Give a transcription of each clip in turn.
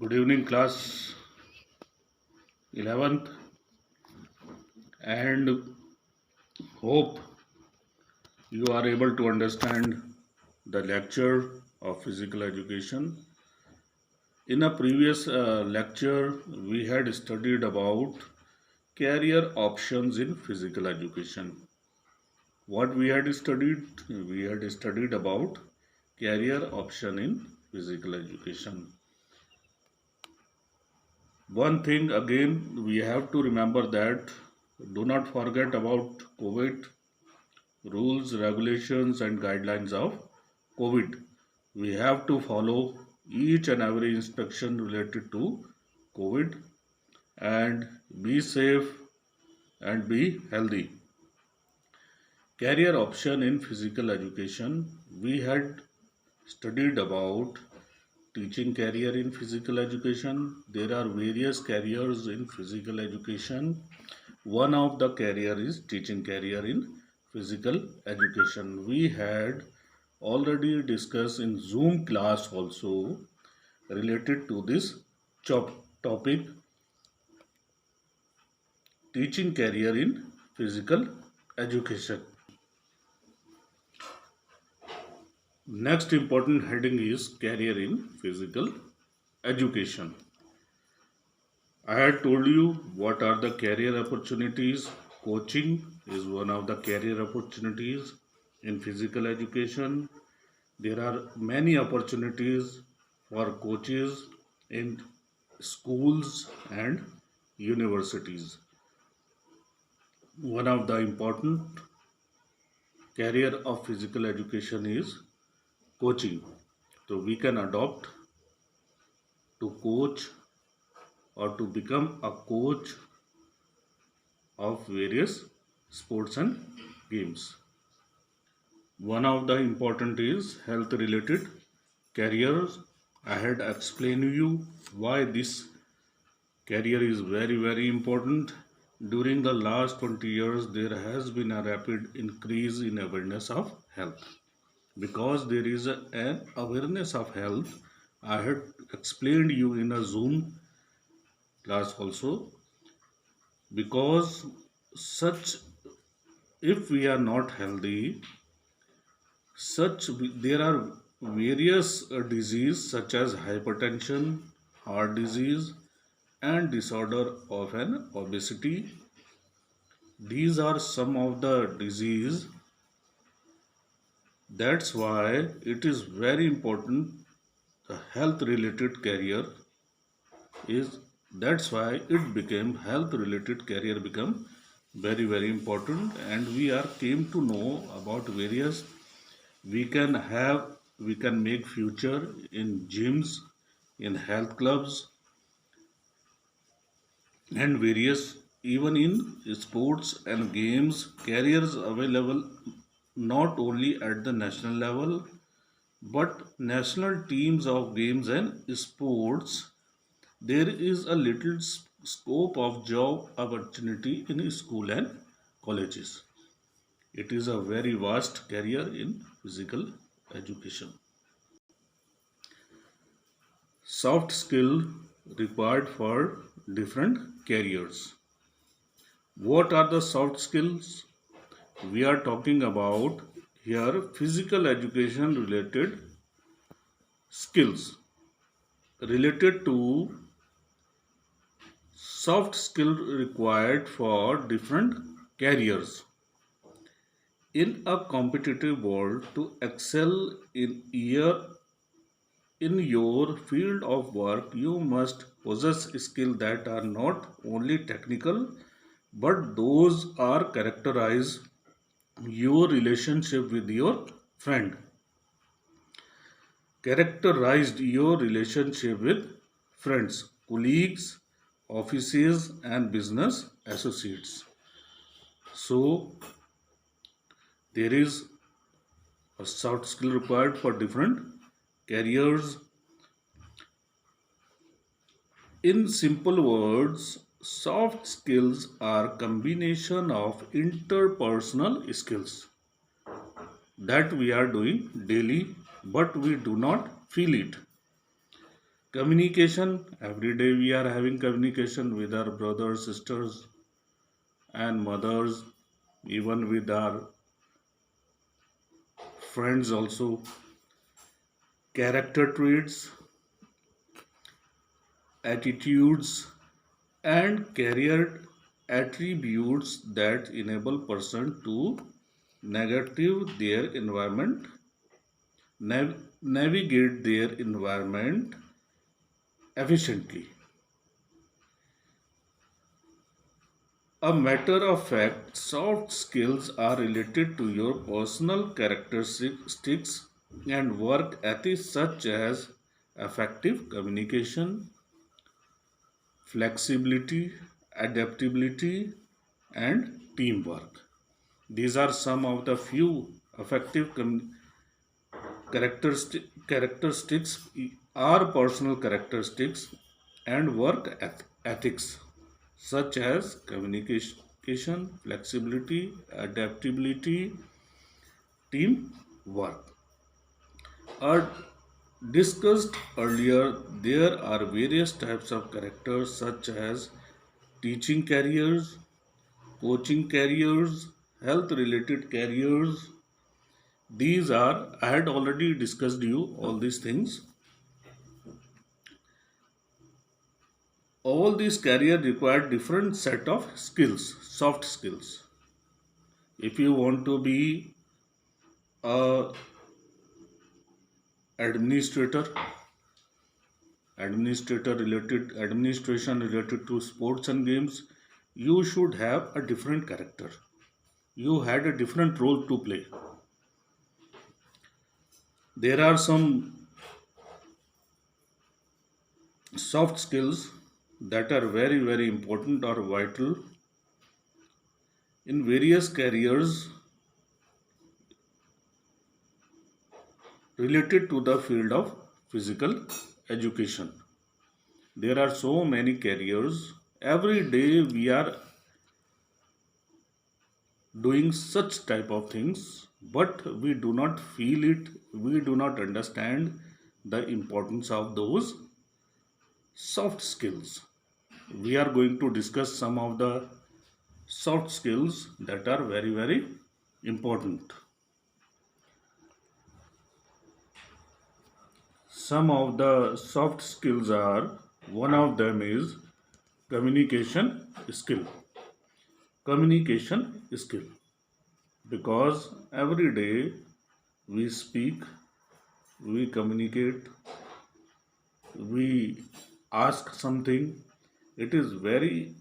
Good evening, class 11th, and hope you are able to understand the lecture of physical education. In a previous lecture, we had studied about career options in physical education. What we had studied? We had studied about career option in physical education. One thing again, we have to remember that do not forget about COVID rules, regulations, and guidelines of COVID. We have to follow each and every instruction related to COVID and be safe and be healthy. Career option in physical education. We had studied about teaching career in physical education. There are various careers in physical education. One of the career is teaching career in physical education. We had already discussed in Zoom class also related to this topic, teaching career in physical education. Next important heading is career in physical education. I had told you what are the career opportunities. Coaching is one of the career opportunities in physical education. There are many opportunities for coaches in schools and universities. One of the important career of physical education is coaching. So we can adopt to coach or to become a coach of various sports and games. One of the important is health related careers. I had explained you why this career is very important. During the last 20 years, there has been a rapid increase in awareness of health. Because there is an awareness of health, I had explained you in a Zoom class also. Because such, if we are not healthy, such there are various diseases such as hypertension, heart disease, and disorder of an obesity. These are some of the disease. That's why it is very important. The health related career is, that's why it became health related career become very important, and we are came to know about various. We can make future in gyms, in health clubs, and various, even in sports and games careers available not only at the national level but national teams of games and sports. There is a little scope of job opportunity in school and colleges. It is a very vast career in physical education. Soft skill required for different careers. What are the soft skills? We are talking about here physical education related skills related to soft skill required for different careers. In a competitive world, to excel in your field of work, you must possess skills that are not only technical but those are characterize your relationship with your friend, characterized your relationship with friends, colleagues, offices, and business associates. So, there is a soft skill required for different careers. In simple words, soft skills are combination of interpersonal skills that we are doing daily but we do not feel it. Communication, every day we are having communication with our brothers, sisters, and mothers, even with our friends also. Character traits, attitudes, and career attributes that enable person to negative their environment, navigate their environment efficiently. A matter of fact, soft skills are related to your personal characteristics and work ethics such as effective communication, flexibility, adaptability, and teamwork. These are some of the few effective characteristics are personal characteristics and work ethics such as communication, flexibility, adaptability, teamwork. Are discussed earlier, there are various types of characters such as teaching careers, coaching careers, health related careers. These are, I had already discussed you all these things. All these career require different set of skills, soft skills. If you want to be a administrator, administration related to sports and games, you should have a different character. You had a different role to play. There are some soft skills that are very important or vital in various careers related to the field of physical education. There are so many careers. Every day we are doing such type of things, but we do not feel it. We do not understand the importance of those soft skills. We are going to discuss some of the soft skills that are very important. Some of the soft skills are, one of them is communication skill. Communication skill. Because every day we speak, we communicate, we ask something. It is very,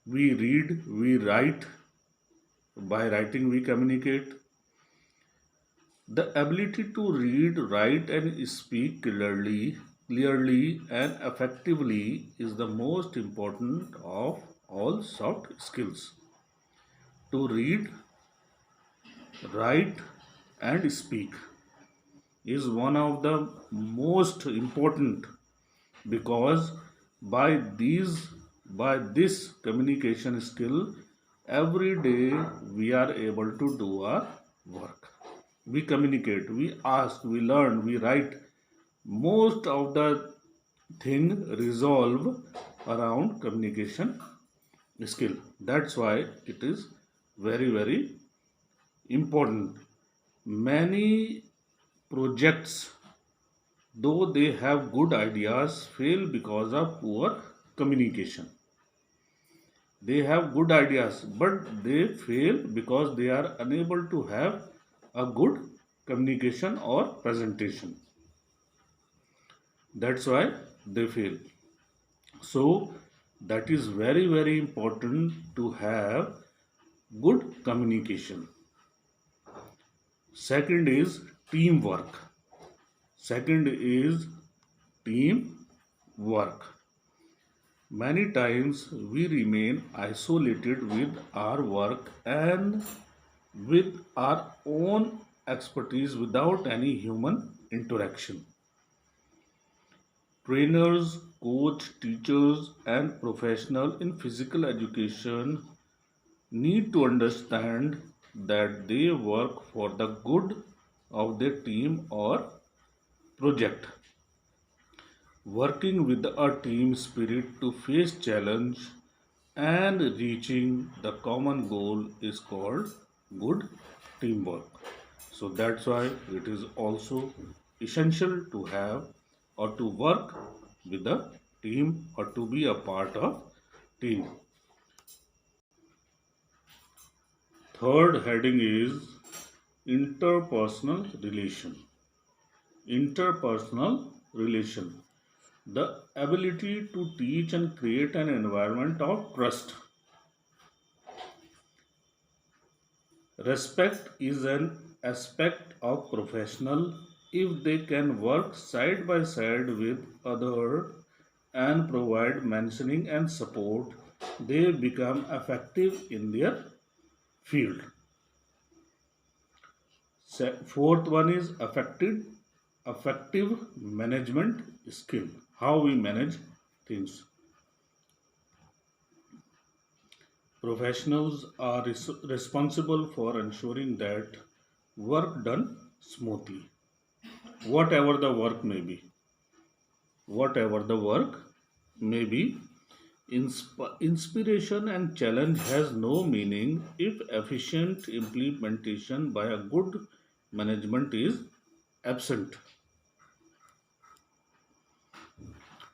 we read, we write. By writing, we communicate. The ability to read, write, and speak clearly and effectively is the most important of all soft skills. To read, write, and speak is one of the most important, because by these by this communication skill, every day we are able to do our work. We communicate, we ask, we learn, we write. Most of the thing resolve around communication skill. That's why it is very important. Many projects, though they have good ideas, fail because of poor communication. They have good ideas, but they fail because they are unable to have a good communication or presentation. That's why they fail. So, that is very important to have good communication. Second is teamwork. Second is teamwork. Many times we remain isolated with our work and with our own expertise without any human interaction. Trainers, coach, teachers, and professionals in physical education need to understand that they work for the good of their team or project. Working with a team spirit to face challenge and reaching the common goal is called good teamwork. So that's why it is also essential to have or to work with a team or to be a part of team. Third heading is interpersonal relation. Interpersonal relation. The ability to teach and create an environment of trust. Respect is an aspect of professional if they can work side by side with other and provide mentoring and support, they become effective in their field. Fourth one is effective management skill. How we manage things. Professionals are responsible for ensuring that work done smoothly, whatever the work may be. Whatever the work may be, inspiration and challenge has no meaning if efficient implementation by a good management is absent.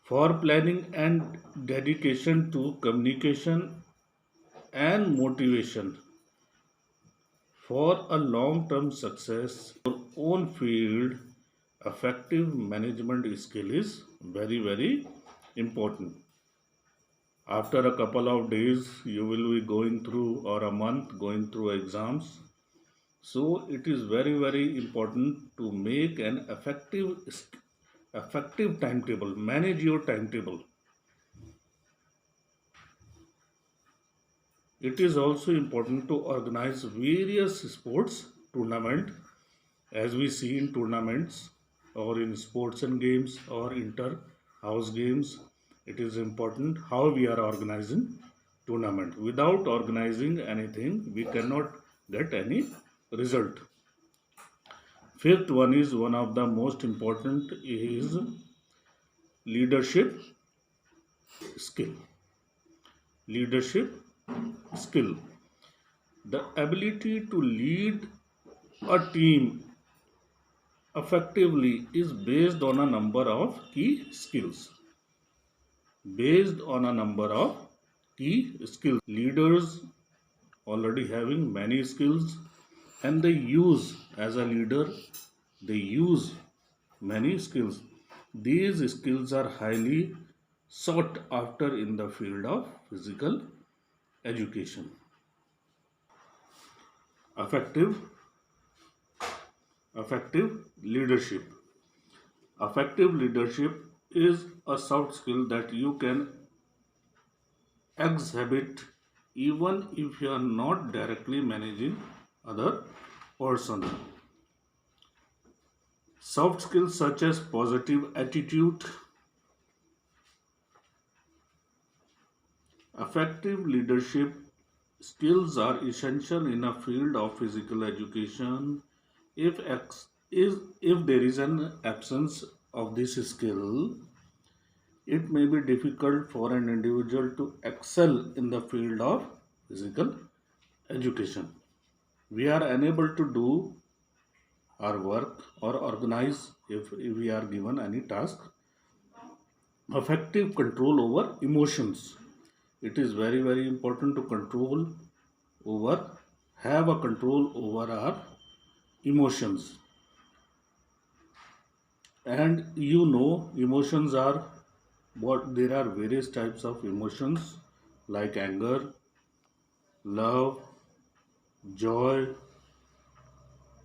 For planning and dedication to communication and motivation for a long term success in your own field, effective management skill is very important. After a couple of days, you will be going through, or a month going through exams. So it is very important to make an effective timetable. Manage your timetable. It is also important to organize various sports tournament, as we see in tournaments or in sports and games or inter house games. It is important how we are organizing tournament. Without organizing anything, we cannot get any result. Fifth one is one of the most important is leadership skill. Leadership skill. The ability to lead a team effectively is based on a number of key skills. Based on a number of key skills. Leaders already having many skills and they use as a leader, they use many skills. These skills are highly sought after in the field of physical education. Effective, effective leadership. Effective leadership is a soft skill that you can exhibit even if you are not directly managing other person. Soft skills such as positive attitude, effective leadership skills are essential in a field of physical education. If there is an absence of this skill, it may be difficult for an individual to excel in the field of physical education. We are unable to do our work or organize if we are given any task. Effective control over emotions. It is very important to over have a control over our emotions. And you know, emotions are what there are various types of emotions like anger, love, joy.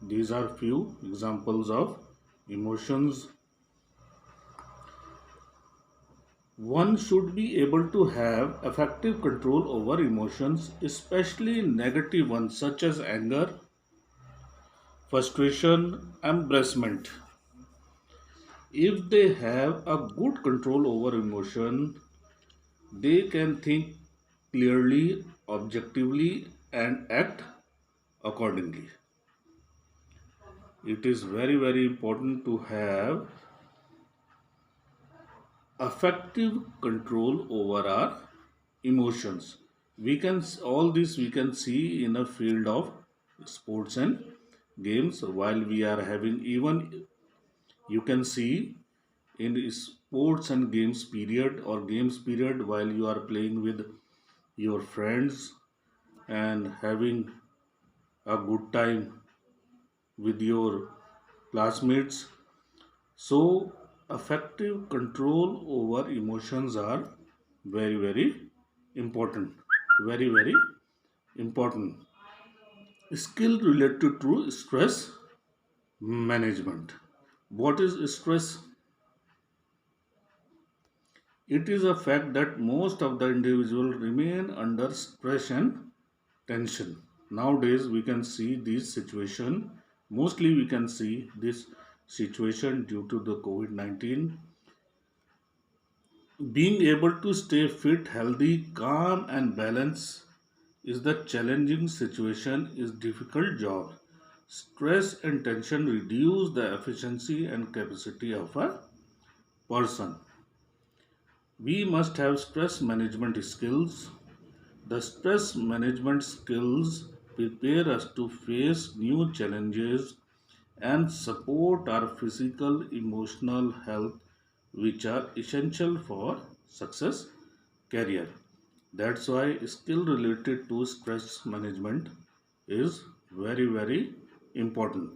These are few examples of emotions. One should be able to have effective control over emotions, especially negative ones such as anger, frustration, embarrassment. If they have a good control over emotion, they can think clearly, objectively, and act accordingly. It is very important to have effective control over our emotions. We can all this we can see in a field of sports and games while we are having, even you can see in sports and games period or games period while you are playing with your friends and having a good time with your classmates. So, effective control over emotions are very, very important. Very, very important. Skill related to stress management. What is stress? It is a fact that most of the individuals remain under stress and tension. Nowadays, we can see this situation. Mostly, we can see this situation due to the COVID 19. Being able to stay fit, healthy, calm, and balanced is the challenging situation, is difficult job. Stress and tension reduce the efficiency and capacity of a person. We must have stress management skills. The stress management skills prepare us to face new challenges and support our physical, emotional health, which are essential for success career. That's why skill related to stress management is very, very important.